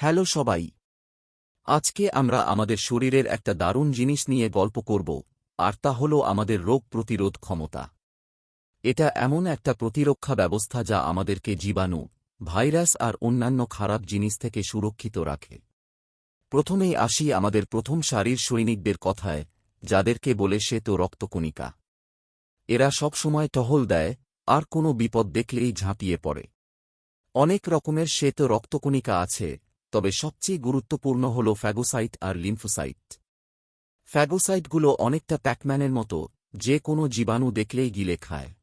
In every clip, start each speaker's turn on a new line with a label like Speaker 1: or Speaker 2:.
Speaker 1: Hello সবাই। আজকে আমরা আমাদের শরীরের একটা দারুণ জিনিস নিয়ে গল্প করব, আর তা হল আমাদের রোগ প্রতিরোধ ক্ষমতা। এটা এমন একটা প্রতিরক্ষা ব্যবস্থা যা আমাদেরকে জীবাণু, ভাইরাস আর অন্যান্য খারাপ জিনিস থেকে সুরক্ষিত রাখে। প্রথমেই আসি আমাদের প্রথম সারির সৈনিকদের কথায়, যাদেরকে বলে শ্বেত রক্তকণিকা। এরা সবসময় টহল দেয়, আর কোনো বিপদ দেখলেই ঝাঁপিয়ে পড়ে। অনেক রকমের শ্বেত রক্তকণিকা আছে, তবে সবচেয়ে গুরুত্বপূর্ণ হল ফ্যাগোসাইট আর লিম্ফোসাইট। ফ্যাগোসাইটগুলো অনেকটা প্যাকম্যানের মতো, যে কোনো জীবাণু দেখলেই গিলে খায়।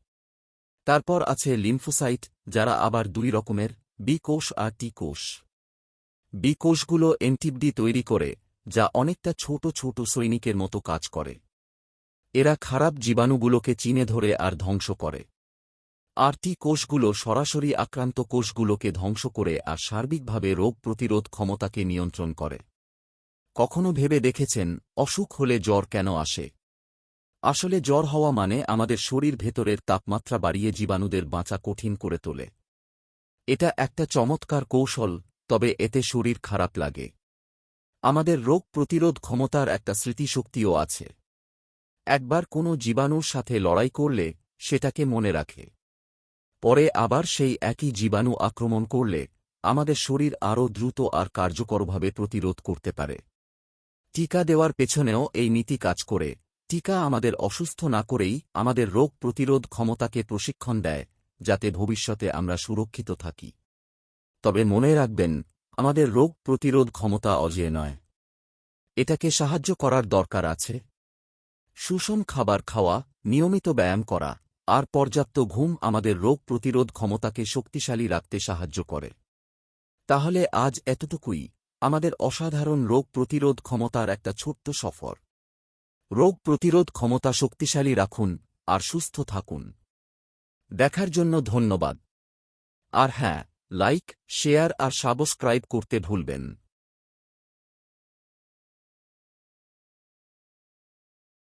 Speaker 1: তারপর আছে লিম্ফোসাইট, যারা আবার দুই রকমের, বি কোষ আর টি কোষ। বি কোষগুলো অ্যান্টিবডি তৈরি করে, যা অনেকটা ছোট ছোট সৈনিকের মতো কাজ করে। এরা খারাপ জীবাণুগুলোকে চিনে ধরে আর ধ্বংস করে। আর টি কোষগুলো সরাসরি আক্রান্ত কোষগুলোকে ধ্বংস করে আর সার্বিকভাবে রোগ প্রতিরোধ ক্ষমতাকে নিয়ন্ত্রণ করে। কখনো ভেবে দেখেছেন, অসুখ হলে জ্বর কেন আসে? আসলে জ্বর হওয়া মানে আমাদের শরীর ভেতরের তাপমাত্রা বাড়িয়ে জীবাণুদের বাঁচা কঠিন করে তোলে। এটা একটা চমৎকার কৌশল, তবে এতে শরীর খারাপ লাগে। আমাদের রোগ প্রতিরোধ ক্ষমতার একটা স্মৃতিশক্তিও আছে। একবার কোনো জীবাণুর সাথে লড়াই করলে সেটাকে মনে রাখে। পরে আবার সেই একই জীবাণু আক্রমণ করলে আমাদের শরীর আরও দ্রুত আর কার্যকরভাবে প্রতিরোধ করতে পারে। টিকা দেওয়ার পেছনেও এই নীতি কাজ করে। টিকা আমাদের অসুস্থ না করেই আমাদের রোগ প্রতিরোধ ক্ষমতাকে প্রশিক্ষণ দেয়, যাতে ভবিষ্যতে আমরা সুরক্ষিত থাকি। তবে মনে রাখবেন, আমাদের রোগ প্রতিরোধ ক্ষমতা অজেয় নয়। এটাকে সাহায্য করার দরকার আছে। সুষম খাবার খাওয়া, নিয়মিত ব্যায়াম করা আর পর্যাপ্ত ঘুম আমাদের রোগ প্রতিরোধ ক্ষমতাকে শক্তিশালী রাখতে সাহায্য করে। তাহলে আজ এতটুকুই, আমাদের অসাধারণ রোগ প্রতিরোধ ক্ষমতার একটা ছোট্ট সফর। রোগ প্রতিরোধ ক্ষমতা শক্তিশালী রাখুন আর সুস্থ থাকুন। দেখার জন্য ধন্যবাদ। আর হ্যাঁ, লাইক, শেয়ার আর সাবস্ক্রাইব করতে ভুলবেন।